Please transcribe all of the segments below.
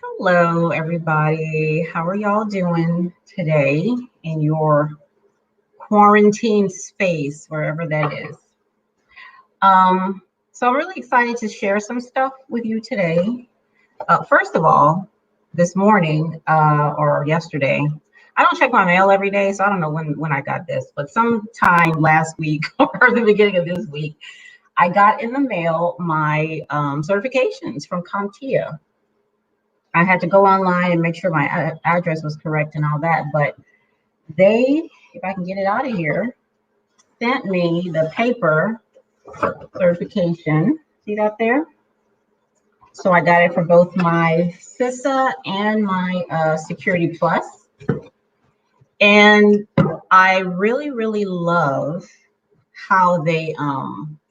Hello, everybody. How are y'all doing today in your quarantine space, wherever that is? So I'm really excited to share some stuff with you today. First of all, this morning or yesterday, I don't check my mail every day, so I don't know when I got this, but sometime last week or the beginning of this week, I got in the mail my certifications from CompTIA. I had to go online and make sure my address was correct and all that, but they, if I can get it out of here, sent me the paper certification. See that there? So I got it for both my CySA and my Security Plus. And I really, really love how they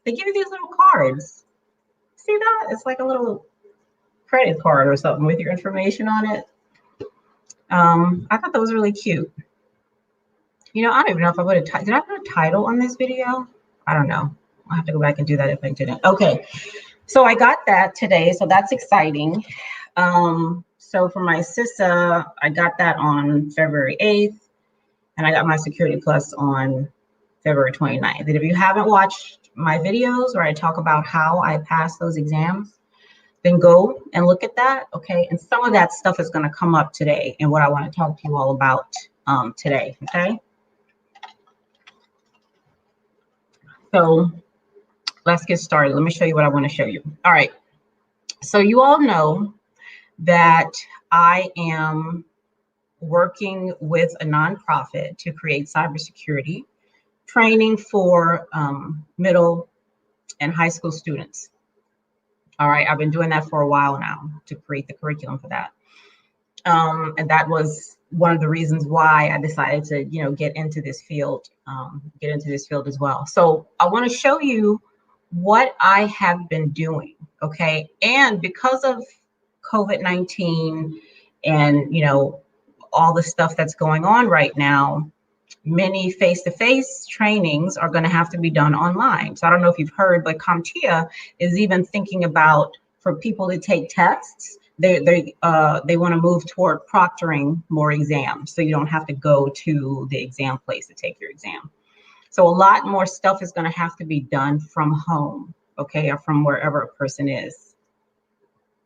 give you these little cards. See that? It's like a little credit card or something with your information on it. I thought that was really cute. You know, I don't even know if I would have, did I put a title on this video? I don't know. I'll have to go back and do that if I didn't. Okay, so I got that today, so that's exciting. So for my CySA, I got that on February 8th, and I got my Security Plus on February 29th. And if you haven't watched my videos where I talk about how I passed those exams, then go and look at that, okay? And some of that stuff is gonna come up today and what I wanna talk to you all about today, okay? So let's get started. Let me show you what I wanna show you. All right, so you all know that I am working with a nonprofit to create cybersecurity training for middle and high school students. All right, I've been doing that for a while now to create the curriculum for that. And that was one of the reasons why I decided to, get into this field as well. So I want to show you what I have been doing, okay? And because of COVID-19 and, all the stuff that's going on right now, many face-to-face trainings are going to have to be done online. So I don't know if you've heard, but CompTIA is even thinking about, for people to take tests, they want to move toward proctoring more exams, so you don't have to go to the exam place to take your exam. So a lot more stuff is going to have to be done from home, okay, or from wherever a person is.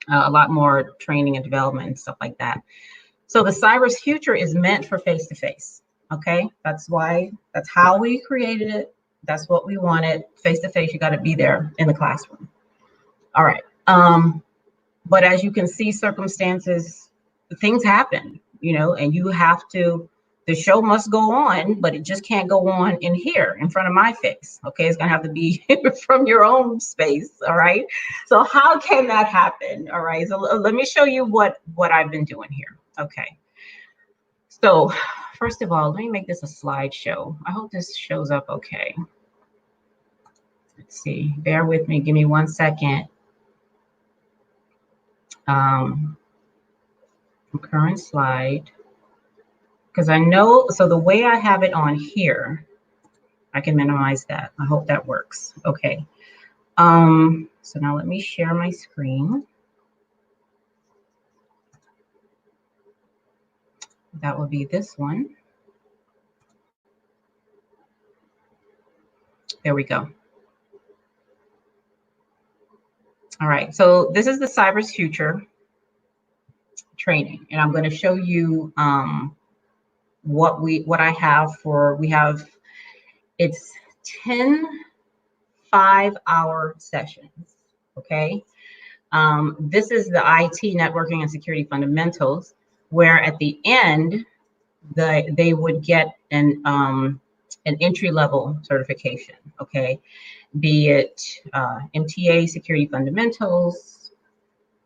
A lot more training and development and stuff like that. So the Cyber's future is meant for face-to-face. Okay, that's how we created it. That's what we wanted. Face-to-face, you got to be there in the classroom. All right. But as you can see, circumstances, things happen, and you have to, the show must go on, but it just can't go on in here in front of my face. Okay, it's gonna have to be from your own space. All right. So how can that happen? All right. So let me show you what I've been doing here. Okay. So first of all, let me make this a slideshow. I hope this shows up okay. Let's see, bear with me, give me 1 second. Current slide, because I know, so the way I have it on here, I can minimize that. I hope that works. Okay. So now let me share my screen. That will be this one. There we go. All right, so this is the Cyber's Future training, and I'm going to show you what I have for, it's 10 5-hour sessions, okay? This is the IT networking and security fundamentals, where at the end, they would get an entry-level certification, okay? Be it MTA security fundamentals,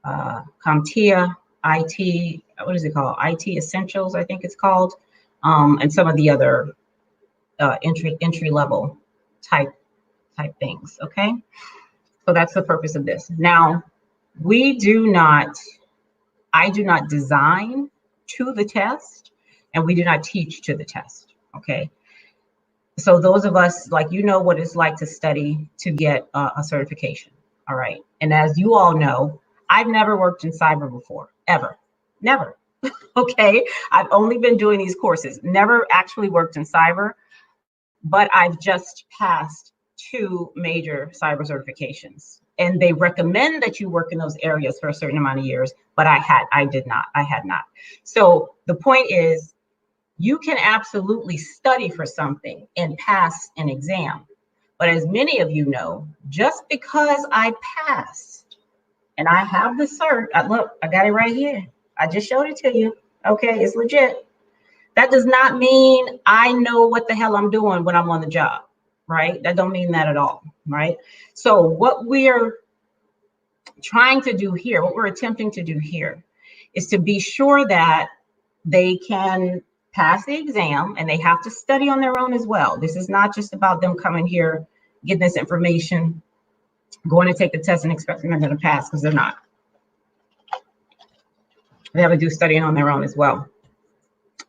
CompTIA, IT, what is it called? IT essentials, I think it's called, and some of the other entry-level type things, okay? So that's the purpose of this. Now, I do not design to the test, and we do not teach to the test, okay? So those of us, like, what it's like to study to get a certification, all right? And as you all know, I've never worked in cyber before, ever. Never. Okay. I've only been doing these courses, never actually worked in cyber, but I've just passed 2 major cyber certifications. And they recommend that you work in those areas for a certain amount of years, but I had not. So the point is, you can absolutely study for something and pass an exam. But as many of you know, just because I passed and I have the cert, look, I got it right here. I just showed it to you. Okay, it's legit. That does not mean I know what the hell I'm doing when I'm on the job, right? That don't mean that at all, right? So what we're trying to do here, what we're attempting to do here, is to be sure that they can pass the exam, and they have to study on their own as well. This is not just about them coming here, getting this information, going to take the test and expecting they're going to pass, because they're not. They have to do studying on their own as well.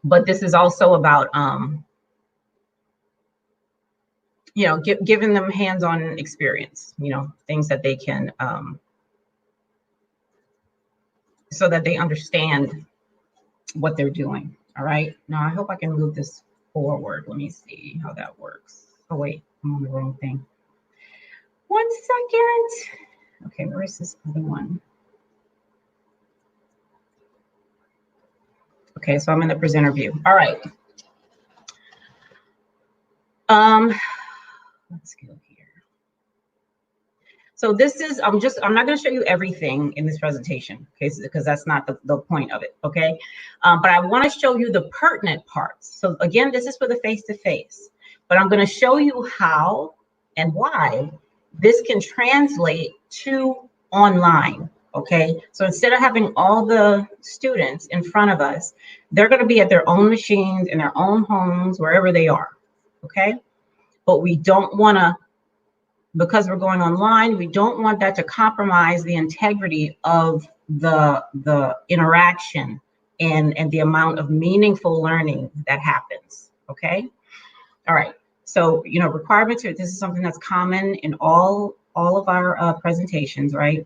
But this is also about, giving them hands-on experience, things that they can, so that they understand what they're doing. All right. Now, I hope I can move this forward. Let me see how that works. Oh, wait, I'm on the wrong thing. 1 second. Okay, where is this other one? Okay, so I'm in the presenter view. All right. Let's go here. So this is, I'm not going to show you everything in this presentation, okay, because that's not the point of it, okay? But I want to show you the pertinent parts. So again, this is for the face-to-face, but I'm going to show you how and why this can translate to online, okay? So instead of having all the students in front of us, they're going to be at their own machines, in their own homes, wherever they are, okay? But we don't want to, because we're going online, we don't want that to compromise the integrity of the interaction and the amount of meaningful learning that happens, okay? All right, so, requirements, this is something that's common in all of our presentations, right?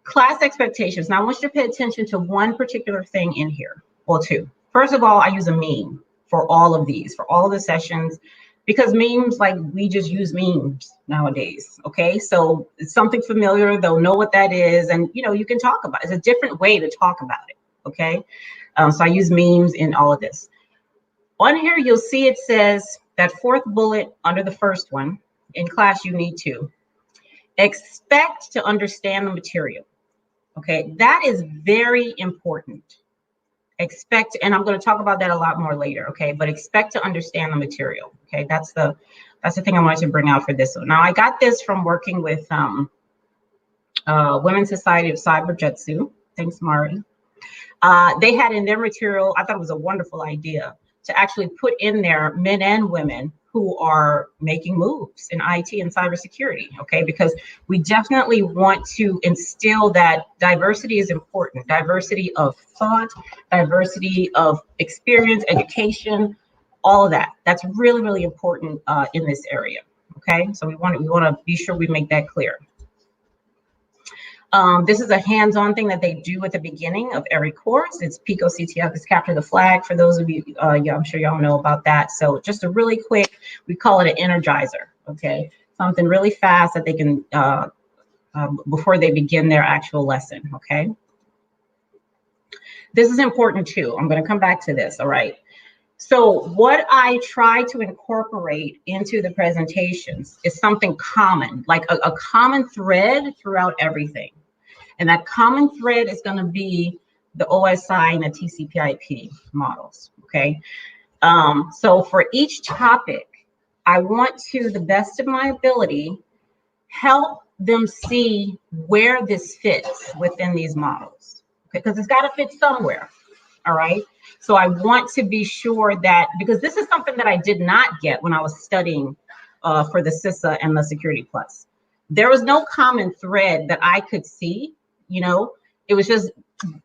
Class expectations. Now, I want you to pay attention to one particular thing in here, well, 2. First of all, I use a meme for all of these, for all of the sessions, because memes, like, we just use memes nowadays, okay? So it's something familiar, they'll know what that is, and, you can talk about it. It's a different way to talk about it, okay? So I use memes in all of this. On here, you'll see it says, that 4th bullet under the first one, in class you need to expect to understand the material, okay? That is very important. Expect, and I'm going to talk about that a lot more later, okay? But expect to understand the material, okay? That's the thing I wanted to bring out for this one. Now, I got this from working with Women's Society of Cyber Jutsu. Thanks, Mari. They had in their material, I thought it was a wonderful idea, to actually put in there men and women who are making moves in IT and cybersecurity, okay? Because we definitely want to instill that diversity is important. Diversity of thought, diversity of experience, education, all of that. That's really, really important in this area, okay? So we want to be sure we make that clear. This is a hands-on thing that they do at the beginning of every course. It's PICO CTF, it's capture the flag. For those of you, yeah, I'm sure y'all know about that. So just a really quick, we call it an energizer, okay? Something really fast that they can, before they begin their actual lesson, okay? This is important too. I'm gonna come back to this, all right? So what I try to incorporate into the presentations is something common, like a common thread throughout everything. And that common thread is going to be the OSI and the TCP/IP models, okay? So for each topic, I want to, the best of my ability, help them see where this fits within these models, okay? Because it's got to fit somewhere, all right? So I want to be sure that, because this is something that I did not get when I was studying for the CySA and the Security Plus. There was no common thread that I could see, it was just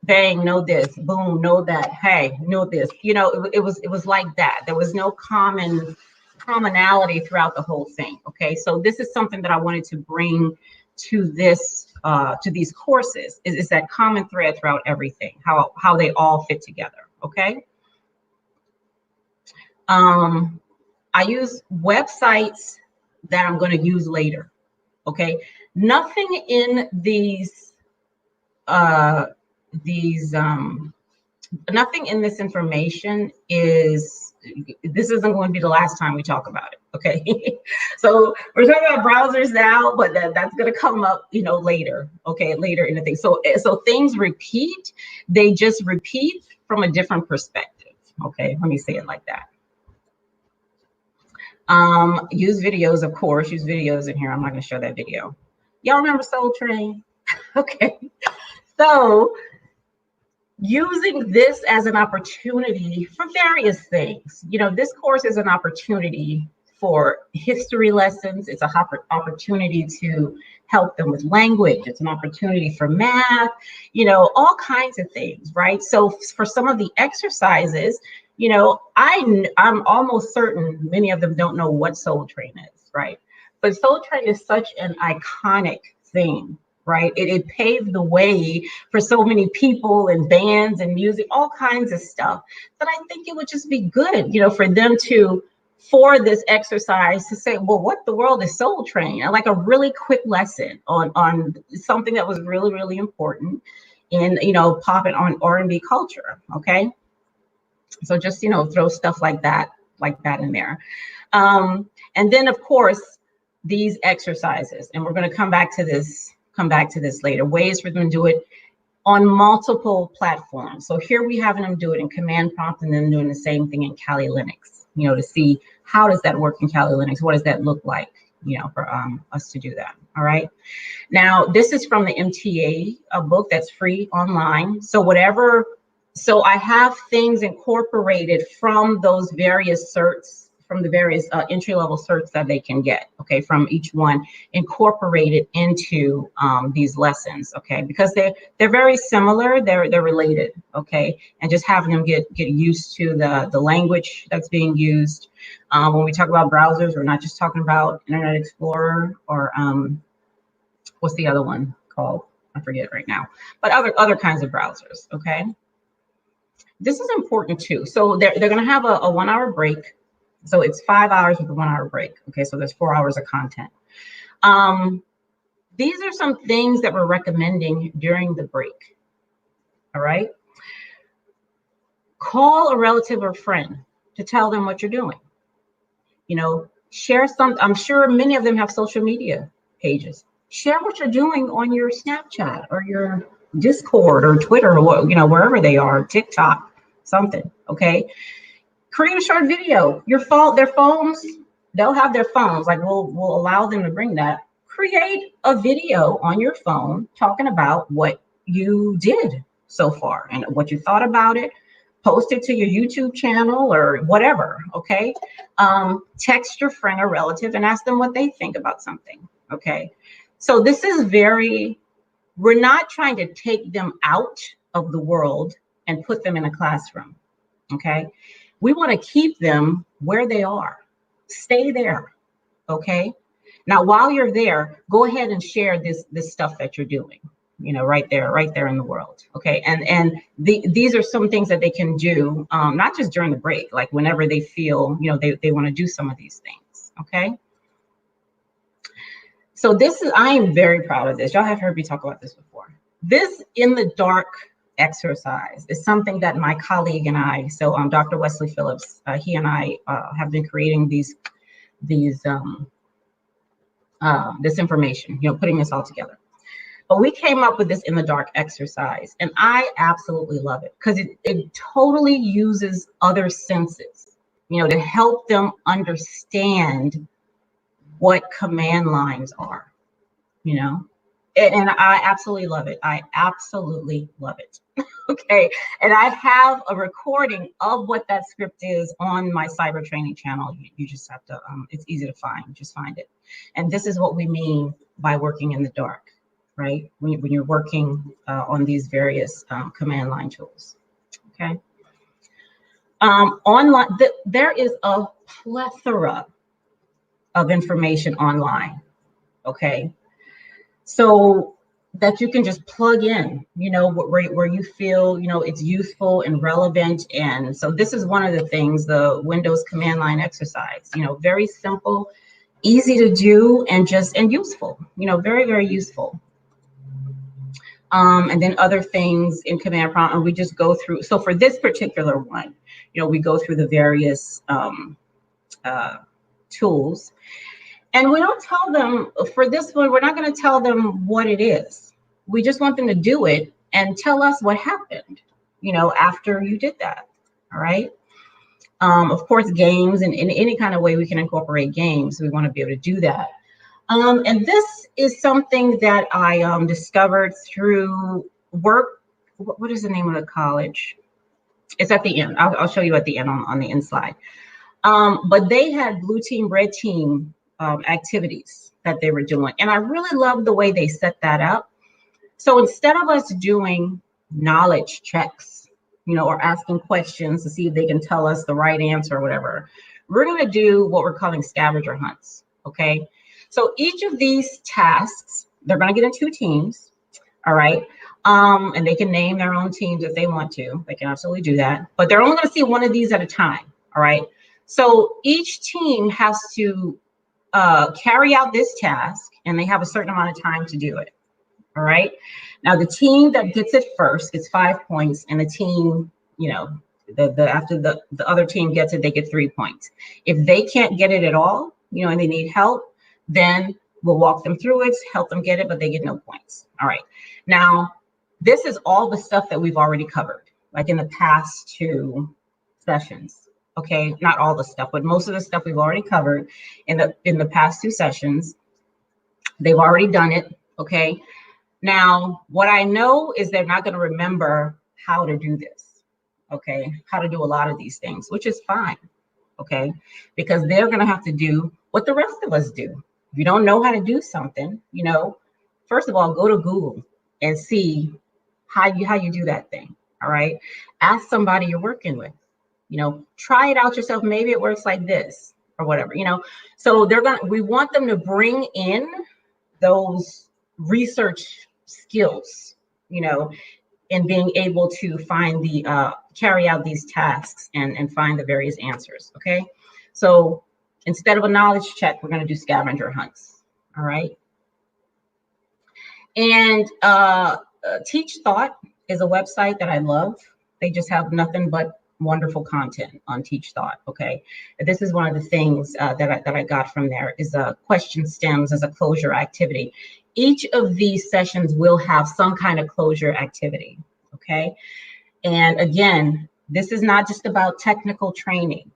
bang, know this, boom, know that, hey, know this, it was like that. There was no commonality throughout the whole thing, okay? So this is something that I wanted to bring to these courses is that common thread throughout everything, how they all fit together. Okay. I use websites that I'm going to use later. Okay. Nothing in nothing in this information this isn't going to be the last time we talk about it. Okay. So we're talking about browsers now, but that's going to come up, later. Okay. Later in the thing. So things repeat, they just repeat from a different perspective. Okay. Let me say it like that. Use videos, of course, use videos in here. I'm not going to show that video. Y'all remember Soul Train? Okay. So using this as an opportunity for various things. This course is an opportunity for history lessons. It's an opportunity to help them with language. It's an opportunity for math, all kinds of things, right? So for some of the exercises, I'm almost certain many of them don't know what Soul Train is, right? But Soul Train is such an iconic thing, right? It paved the way for so many people and bands and music, all kinds of stuff, that I think it would just be good, for them for this exercise to say, well, what the world is Soul Train? Like a really quick lesson on something that was really, really important in, pop and R&B culture. Okay. So just, throw stuff like that in there. And then of course, these exercises, and we're going to come back to this later, ways for them to do it on multiple platforms. So here we have them do it in Command Prompt and then doing the same thing in Kali Linux, to see how does that work in Kali Linux? What does that look like, for us to do that. All right. Now, this is from the MTA, a book that's free online. So I have things incorporated from those various certs, from the various entry-level certs that they can get, okay, from each one, incorporated into these lessons, okay, because they're very similar, they're related, okay, and just having them get used to the language that's being used. When we talk about browsers, we're not just talking about Internet Explorer or what's the other one called? I forget right now, but other kinds of browsers, okay. This is important too. So they're going to have a 1 hour break. So it's 5 hours with a 1 hour break. Okay, so there's 4 hours of content. These are some things that we're recommending during the break. All right. Call a relative or friend to tell them what you're doing. Share some. I'm sure many of them have social media pages. Share what you're doing on your Snapchat or your Discord or Twitter or wherever they are, TikTok, something. Okay. Create a short video. Their phones, they'll have their phones. Like we'll allow them to bring that. Create a video on your phone talking about what you did so far and what you thought about it. Post it to your YouTube channel or whatever. Okay. Text your friend or relative and ask them what they think about something. Okay. So this is we're not trying to take them out of the world and put them in a classroom. Okay. We want to keep them where they are. Stay there. Okay. Now, while you're there, go ahead and share this stuff that you're doing, right there in the world. Okay. And these are some things that they can do, not just during the break, like whenever they feel, they want to do some of these things. Okay. So I am very proud of this. Y'all have heard me talk about this before. This in the dark exercise is something that my colleague and I, so Dr. Wesley Phillips, he and I have been creating this information, putting this all together. But we came up with this in the dark exercise, and I absolutely love it because it totally uses other senses, to help them understand what command lines are, and I absolutely love it. I absolutely love it. Okay. And I have a recording of what that script is on my cyber training channel. You just have to, it's easy to find, just find it. And this is what we mean by working in the dark, right? When you're working on these various command line tools. Okay. Online, there is a plethora of information online. Okay. so that you can just plug in, where you feel, it's useful and relevant. And so this is one of the things, the Windows command line exercise, very simple, easy to do, and useful, very, very useful. And then other things in command prompt, and we just go through. So for this particular one, we go through the various tools. And we don't tell them, for this one, we're not going to tell them what it is. We just want them to do it and tell us what happened, after you did that. All right. Of course, games, and in any kind of way we can incorporate games, we want to be able to do that. And this is something that I discovered through work. What is the name of the college? It's at the end. I'll show you at the end on the inside. But they had blue team, red team activities that they were doing. And I really loved the way they set that up. So instead of us doing knowledge checks, or asking questions to see if they can tell us the right answer or whatever, we're going to do what we're calling scavenger hunts. Okay. So each of these tasks, they're going to get in 2 teams. All right. And they can name their own teams if they want to. They can absolutely do that. But they're only going to see one of these at a time. All right. So each team has to carry out this task, and they have a certain amount of time to do it. All right. Now the team that gets it first gets 5 points, and the team, after the other team gets it, they get 3 points. If they can't get it at all, and they need help, then we'll walk them through it, help them get it, but they get no points. All right. Now, this is all the stuff that we've already covered, like in the past 2 sessions. Okay, not all the stuff, but most of the stuff we've already covered in the past 2 sessions. They've already done it. Okay. Now, what I know is they're not going to remember how to do this. Okay, how to do a lot of these things, which is fine. Okay, because they're going to have to do what the rest of us do. If you don't know how to do something, first of all, go to Google and see how you do that thing. All right, ask somebody you're working with. Try it out yourself. Maybe it works like this or whatever, So we want them to bring in those research skills, in being able to find carry out these tasks and find the various answers. Okay. So instead of a knowledge check, we're going to do scavenger hunts. All right. And Teach Thought is a website that I love. They just have nothing but wonderful content on Teach Thought. Okay, this is one of the things that I got from there is question stems as a closure activity. Each of these sessions will have some kind of closure activity. Okay, and again, this is not just about technical training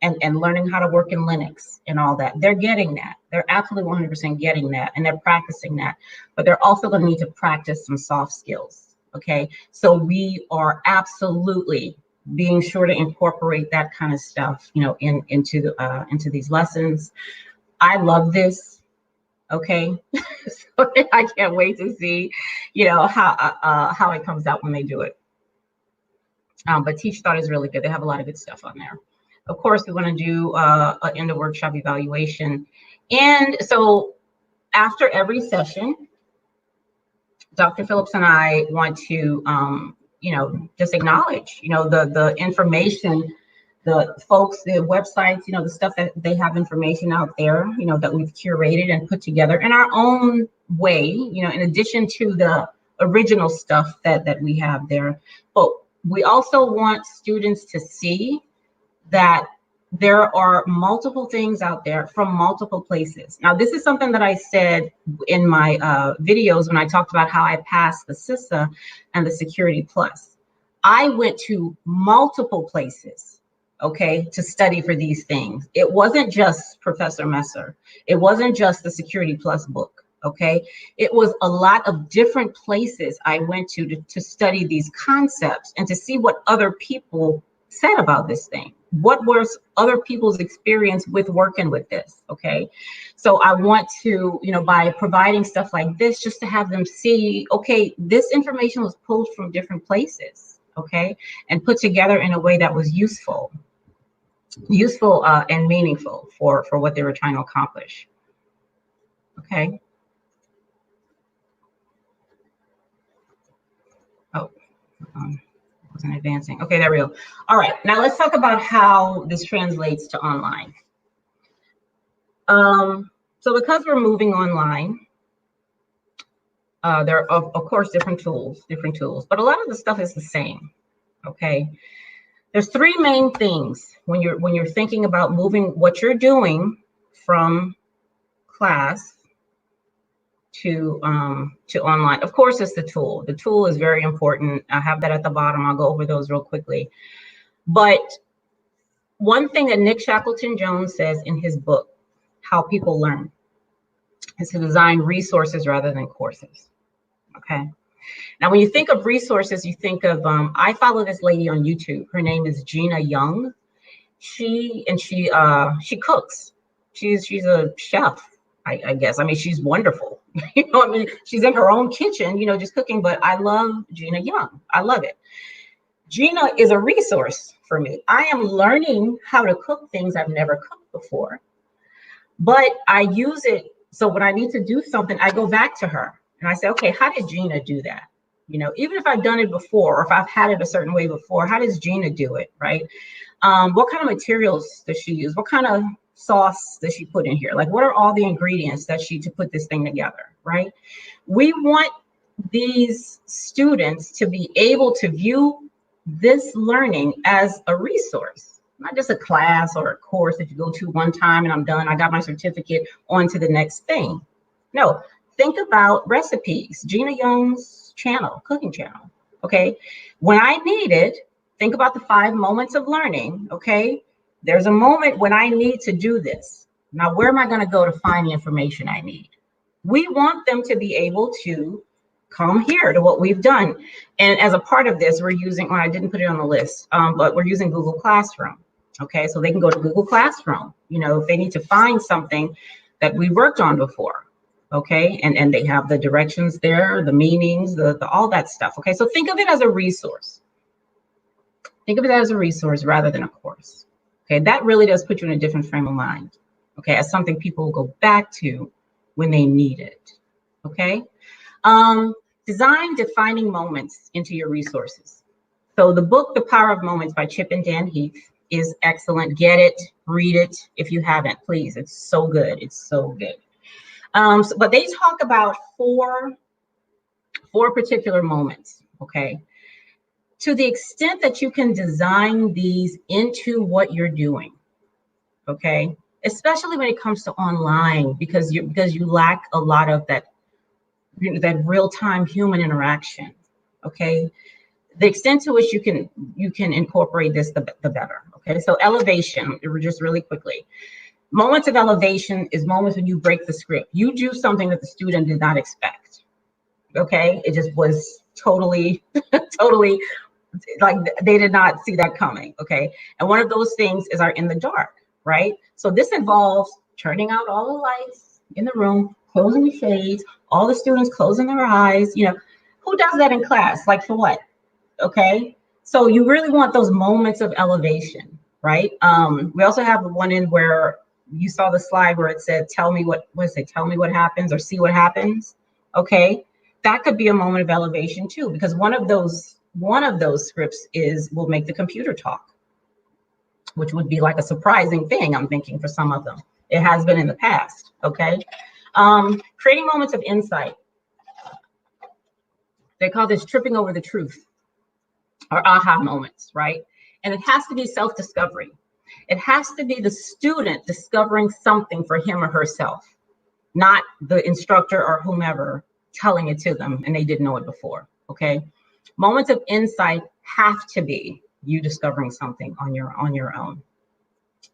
and learning how to work in Linux and all that. They're getting that. They're absolutely 100% getting that, and they're practicing that. But they're also going to need to practice some soft skills. Okay, so we are absolutely being sure to incorporate that kind of stuff, into these lessons. I love this. Okay, so I can't wait to see, how it comes out when they do it. But Teach Thought is really good. They have a lot of good stuff on there. Of course, we want to do an end of workshop evaluation, and so after every session, Dr. Phillips and I want to just acknowledge, the information, the folks, the websites, the stuff that they have information out there, that we've curated and put together in our own way, in addition to the original stuff that we have there. But we also want students to see that there are multiple things out there from multiple places. Now, this is something that I said in my videos when I talked about how I passed the CySA and the Security Plus. I went to multiple places, okay, to study for these things. It wasn't just Professor Messer. It wasn't just the Security Plus book, okay? It was a lot of different places I went to study these concepts and to see what other people said about this thing. What was other people's experience with working with this? Okay, so I want to, by providing stuff like this, just to have them see, okay, this information was pulled from different places, okay, and put together in a way that was useful and meaningful for what they were trying to accomplish. Okay. Oh, wasn't advancing. Okay, there we go. All right, now let's talk about how this translates to online. So because we're moving online, there are, of course, different tools, but a lot of the stuff is the same, okay? There's three main things when you're thinking about moving what you're doing from class to online. Of course, it's the tool. The tool is very important. I have that at the bottom. I'll go over those real quickly. But one thing that Nick Shackleton Jones says in his book, How People Learn, is to design resources rather than courses. Okay. Now, when you think of resources, you think of, I follow this lady on YouTube. Her name is Gina Young. She cooks. She's a chef, I guess. I mean, she's wonderful. You know, I mean, she's in her own kitchen, you know, just cooking. But I love Gina Young. I love it. Gina is a resource for me. I am learning how to cook things I've never cooked before, but I use it. So when I need to do something, I go back to her and I say, okay, how did Gina do that? You know, even if I've done it before, or if I've had it a certain way before, how does Gina do it, right? What kind of materials does she use? What kind of sauce does she put in here? Like, what are all the ingredients that to put this thing together, right? We want these students to be able to view this learning as a resource, not just a class or a course that you go to one time and I'm done, I got my certificate, on to the next thing. No, think about recipes. Gina Young's channel, cooking channel, okay? When I need it, think about the 5 moments of learning, okay? There's a moment when I need to do this. Now, where am I gonna go to find the information I need? We want them to be able to come here to what we've done. And as a part of this, we're using, well, I didn't put it on the list, but we're using Google Classroom. Okay, so they can go to Google Classroom, you know, if they need to find something that we worked on before. Okay, and they have the directions there, the meanings, the all that stuff. Okay, so think of it as a resource. Think of it as a resource rather than a course. Okay, that really does put you in a different frame of mind. Okay, as something people will go back to when they need it. Okay. Design defining moments into your resources. So the book, The Power of Moments by Chip and Dan Heath, is excellent. Get it, read it if you haven't, please. It's so good. It's so good. But they talk about four particular moments, okay? To the extent that you can design these into what you're doing, okay? Especially when it comes to online, because you lack a lot of that real-time human interaction, okay? The extent to which you can incorporate this, the better, okay? So elevation, just really quickly. Moments of elevation is moments when you break the script. You do something that the student did not expect, okay? It just was totally, totally, like they did not see that coming, okay? And one of those things is our in the dark, right? So this involves turning out all the lights in the room, closing the shades, all the students closing their eyes. You know, who does that in class? Like for what? Okay. So you really want those moments of elevation, right? We also have one in where you saw the slide where it said, tell me what happens, or see what happens. Okay. That could be a moment of elevation too, because one of those scripts will make the computer talk, which would be like a surprising thing, I'm thinking, for some of them. It has been in the past, okay? Creating moments of insight. They call this tripping over the truth, or aha moments, right? And it has to be self-discovery. It has to be the student discovering something for him or herself, not the instructor or whomever telling it to them and they didn't know it before, okay? Moments of insight have to be you discovering something on your own.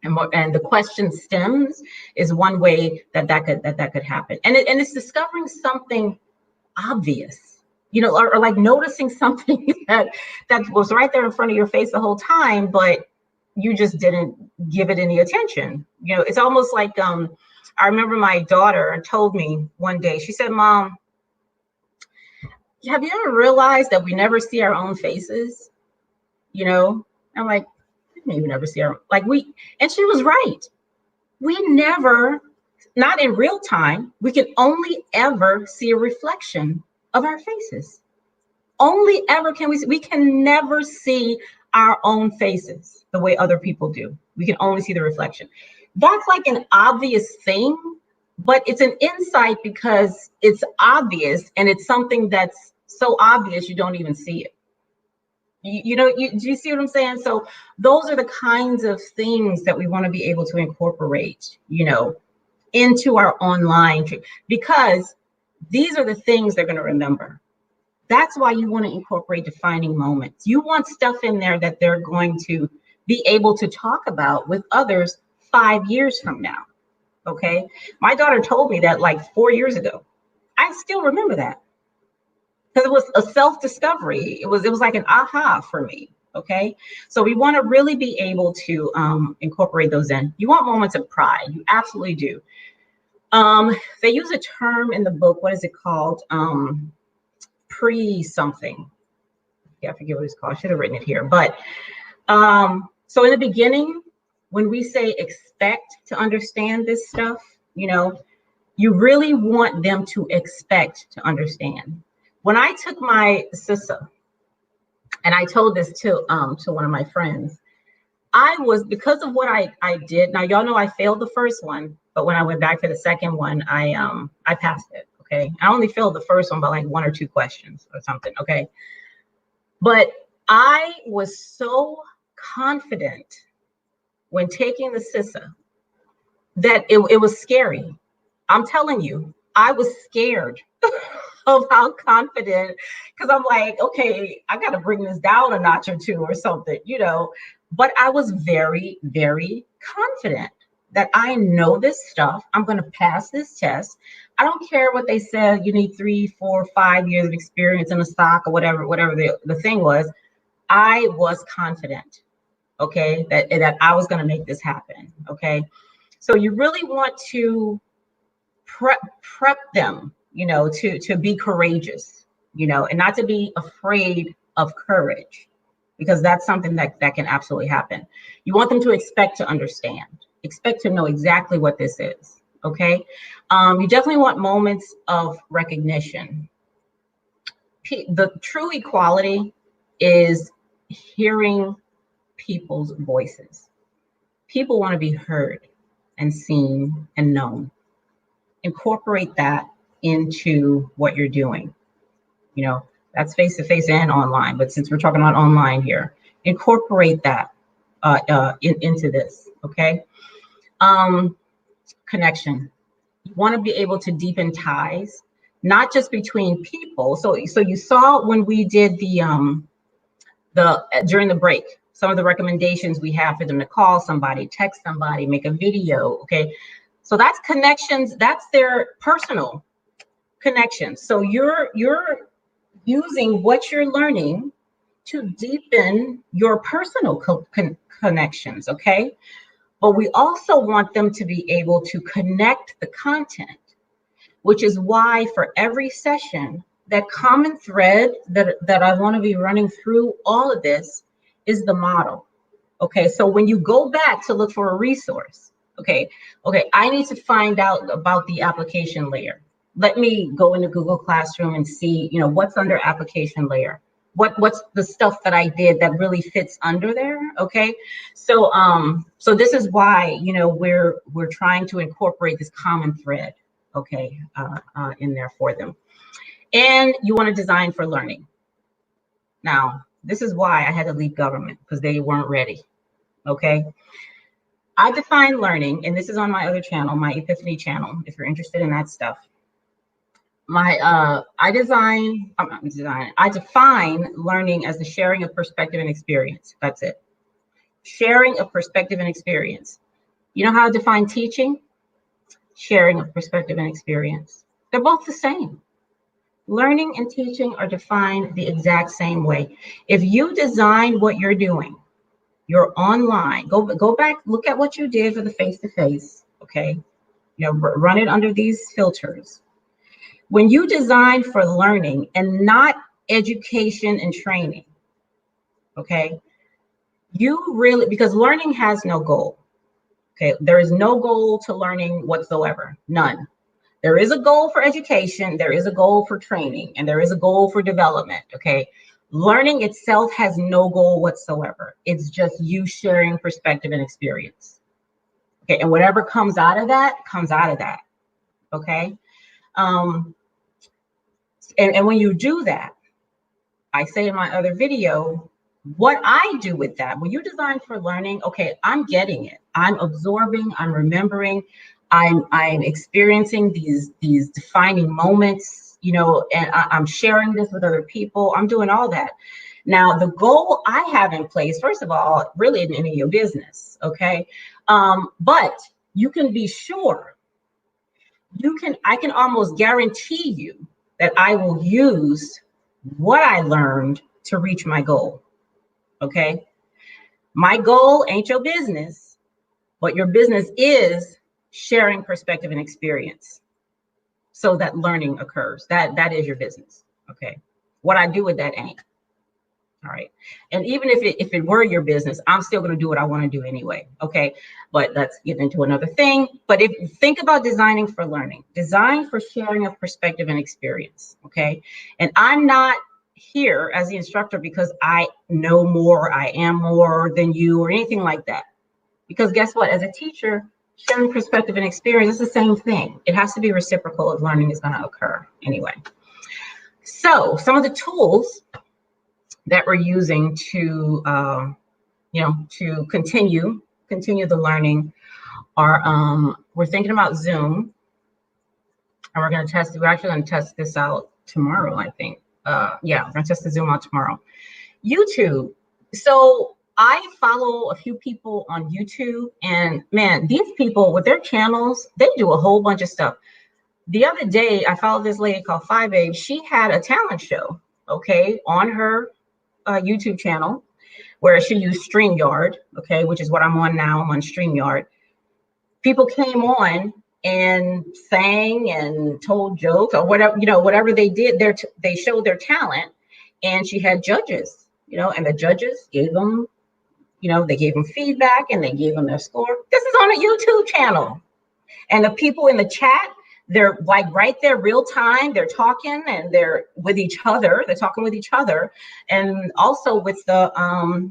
And the question stems is one way that could happen. And it's discovering something obvious, you know, or like noticing something that was right there in front of your face the whole time, but you just didn't give it any attention. You know, it's almost like, I remember my daughter told me one day, she said, Mom, have you ever realized that we never see our own faces? You know, I'm like, we never see our, and she was right. We never, not in real time, we can only ever see a reflection of our faces. Only ever can we can never see our own faces the way other people do. We can only see the reflection. That's like an obvious thing, but it's an insight because it's obvious, and it's something that's so obvious you don't even see it. Do you see what I'm saying? So those are the kinds of things that we want to be able to incorporate, into our online, because these are the things they're going to remember. That's why you want to incorporate defining moments. You want stuff in there that they're going to be able to talk about with others 5 years from now. Okay. My daughter told me that like 4 years ago. I still remember that because it was a self-discovery. It was like an aha for me. Okay. So we want to really be able to incorporate those in. You want moments of pride. You absolutely do. They use a term in the book. What is it called? Pre-something. Yeah, I forget what it's called. I should have written it here. But so in the beginning, when we say expect to understand this stuff, you really want them to expect to understand. When I took my CySA, and I told this to one of my friends, I was, because of what I did. Now, y'all know I failed the first one, but when I went back for the second one, I passed it. Okay. I only failed the first one by like 1 or 2 questions or something. Okay. But I was so confident when taking the CySA that it was scary. I'm telling you, I was scared of how confident, because I'm like, okay, I got to bring this down a notch or 2 or something, but I was very, very confident that I know this stuff. I'm going to pass this test. I don't care what they said. You need 3, 4, 5 years of experience in a stock or whatever the thing was. I was confident, okay, that I was going to make this happen, okay? So you really want to prep them, to be courageous, and not to be afraid of courage, because that's something that can absolutely happen. You want them to expect to understand, expect to know exactly what this is, okay? You definitely want moments of recognition. The true equality is hearing people's voices. People want to be heard and seen and known. Incorporate that into what you're doing. That's face-to-face and online, but since we're talking about online here, incorporate that into this, okay? Connection. You want to be able to deepen ties, not just between people. So you saw when we did the during the break, some of the recommendations we have for them to call somebody, text somebody, make a video, okay? So that's connections, that's their personal connections. So you're using what you're learning to deepen your personal connections, okay? But we also want them to be able to connect the content, which is why for every session, that common thread that I want to be running through all of this is the model. Okay, so when you go back to look for a resource, okay, I need to find out about the application layer. Let me go into Google Classroom and see, what's under application layer. What's the stuff that I did that really fits under there, okay? So so this is why, we're trying to incorporate this common thread, okay, in there for them. And you want to design for learning. Now, this is why I had to leave government, because they weren't ready, okay? I define learning, and this is on my other channel, my Epiphany channel, if you're interested in that stuff. I define learning as the sharing of perspective and experience. That's it. Sharing of perspective and experience. You know how I define teaching? Sharing of perspective and experience. They're both the same. Learning and teaching are defined the exact same way. If you design what you're doing, you're online, go back, look at what you did for the face-to-face, okay? Run it under these filters. When you design for learning and not education and training, okay, you really, because learning has no goal, okay? There is no goal to learning whatsoever, none. There is a goal for education, there is a goal for training, and there is a goal for development, okay? Learning itself has no goal whatsoever. It's just you sharing perspective and experience. Okay, and whatever comes out of that, comes out of that, okay? And when you do that, I say in my other video, what I do with that, when you design for learning, okay, I'm getting it. I'm absorbing, I'm remembering, I'm experiencing these defining moments, you know, and I'm sharing this with other people. I'm doing all that. Now, the goal I have in place, first of all, really in any of your business, okay? But you can be sure, I can almost guarantee you that I will use what I learned to reach my goal, okay? My goal ain't your business, but your business is sharing perspective and experience so that learning occurs. That is your business, okay? What I do with that ain't. All right. And even if it were your business, I'm still going to do what I want to do anyway. Okay. But let's get into another thing. But if you think about designing for learning, design for sharing of perspective and experience. Okay. And I'm not here as the instructor because I know more, I am more than you or anything like that. Because guess what? As a teacher, sharing perspective and experience is the same thing. It has to be reciprocal if learning is going to occur anyway. So some of the tools that we're using to, to continue the learning are, we're thinking about Zoom, and we're going to test, we're actually going to test this out tomorrow, I think. Yeah, we're going to test the Zoom out tomorrow. YouTube. So I follow a few people on YouTube, and man, these people with their channels, they do a whole bunch of stuff. The other day, I followed this lady called Babe. She had a talent show, okay, on her YouTube channel where she used StreamYard, okay, which is what I'm on now. I'm on StreamYard. People came on and sang and told jokes or whatever, you know, whatever they did, they showed their talent, and she had judges, you know, and the judges gave them, you know, they gave them feedback and they gave them their score. This is on a YouTube channel. And the people in the chat, they're like right there real time, they're talking and they're with each other, they're talking with each other, and also with the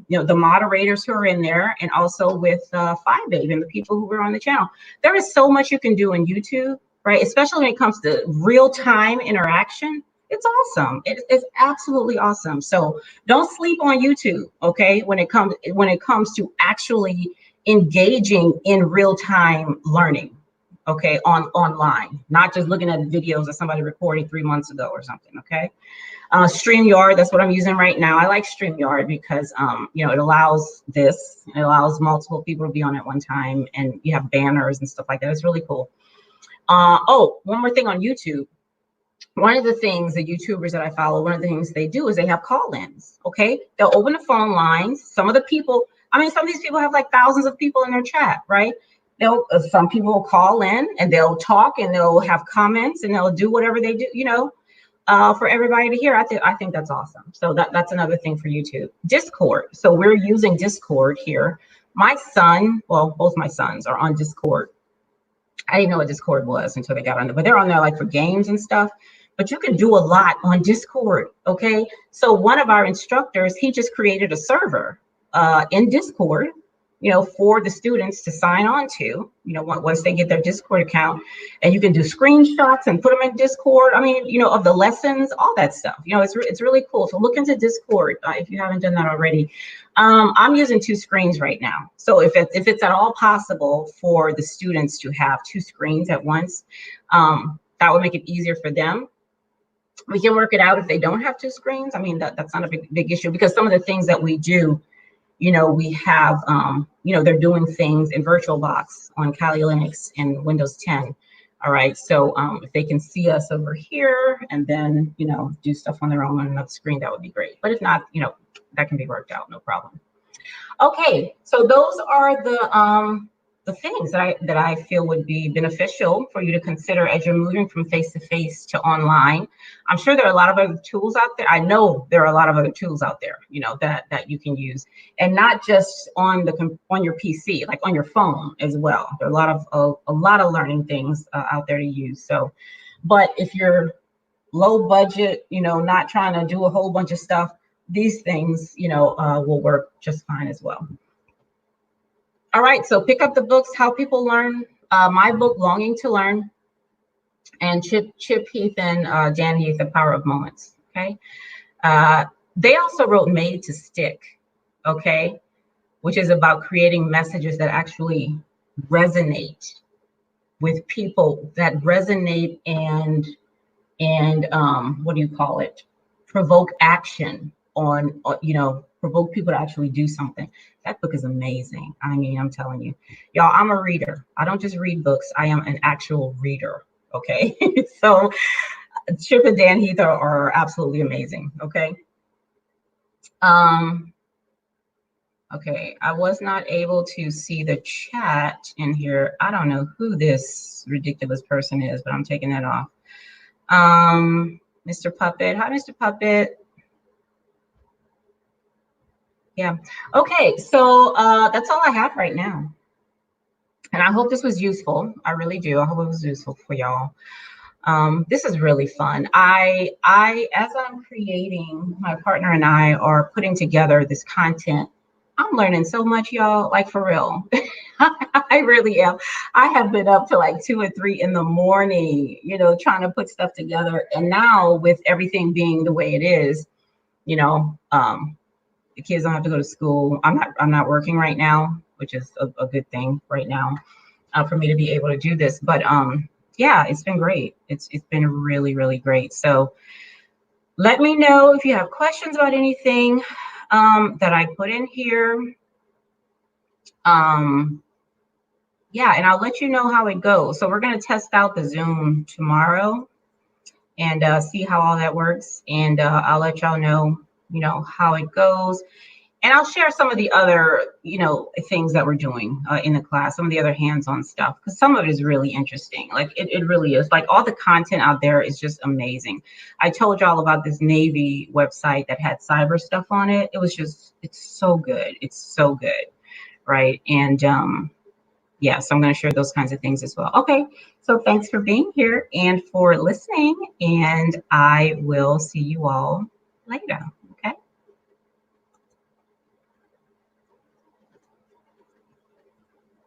the moderators who are in there, and also with Babe and the people who were on the channel. There is so much you can do in YouTube, right? Especially when it comes to real time interaction. It's awesome. It's absolutely awesome. So don't sleep on YouTube, okay? When it comes to actually engaging in real time learning. Okay, online, not just looking at videos of somebody recording 3 months ago or something, okay? StreamYard, that's what I'm using right now. I like StreamYard because, it allows multiple people to be on at one time, and you have banners and stuff like that. It's really cool. One more thing on YouTube. One of the things the YouTubers that I follow, one of the things they do is they have call-ins, okay? They'll open the phone lines. Some of these people have like thousands of people in their chat, right? Some people will call in and they'll talk and they'll have comments and they'll do whatever they do, for everybody to hear. I think that's awesome. So that's another thing for YouTube. Discord. So we're using Discord here. My son, well, both my sons are on Discord. I didn't know what Discord was until they got on there, but they're on there like for games and stuff. But you can do a lot on Discord, okay? So one of our instructors, he just created a server in Discord, for the students to sign on to, once they get their Discord account, and you can do screenshots and put them in Discord. I mean, of the lessons, all that stuff, it's really cool. So look into Discord if you haven't done that already. I'm using 2 screens right now. So if it's at all possible for the students to have 2 screens at once, that would make it easier for them. We can work it out if they don't have 2 screens. I mean, that's not a big issue, because some of the things that we do, we have, they're doing things in VirtualBox on Kali Linux and Windows 10. All right. So if they can see us over here and then, do stuff on their own on another screen, that would be great. But if not, that can be worked out, no problem. Okay. So those are the the things that I feel would be beneficial for you to consider as you're moving from face to face to online. I'm sure there are a lot of other tools out there. I know there are a lot of other tools out there, you know, that you can use, and not just on your PC, like on your phone as well. There are a lot of learning things out there to use. So, but if you're low budget, you know, not trying to do a whole bunch of stuff, these things, you know, will work just fine as well. All right, so pick up the books, How People Learn, my book, Longing to Learn, and Chip Heath and Dan Heath, The Power of Moments, okay? They also wrote Made to Stick, okay? Which is about creating messages that actually resonate with people, that resonate and what do you call it? Provoke action on, you know, provoke people to actually do something. That book is amazing. I mean, I'm telling you, y'all, I'm a reader. I don't just read books. I am an actual reader. Okay. So Chip and Dan Heath are absolutely amazing. Okay. Okay. I was not able to see the chat in here. I don't know who this ridiculous person is, but I'm taking that off. Mr. Puppet. Hi, Mr. Puppet. Yeah. Okay. So that's all I have right now. And I hope this was useful. I really do. I hope it was useful for y'all. This is really fun. As I'm creating, my partner and I are putting together this content. I'm learning so much, y'all, like for real. I really am. I have been up to like 2 or 3 in the morning, you know, trying to put stuff together. And now with everything being the way it is, you know, the kids don't have to go to school. I'm not working right now, which is a good thing right now for me to be able to do this. But yeah, it's been great. It's been really, really great. So let me know if you have questions about anything that I put in here. Yeah, and I'll let you know how it goes. So we're going to test out the Zoom tomorrow and see how all that works. And I'll let y'all know, you know, how it goes. And I'll share some of the other, you know, things that we're doing in the class, some of the other hands-on stuff, because some of it is really interesting. Like it really is. Like all the content out there is just amazing. I told y'all about this Navy website that had cyber stuff on it. It was just, it's so good. It's so good, right? And yeah, so I'm going to share those kinds of things as well. Okay, so thanks for being here and for listening, and I will see you all later.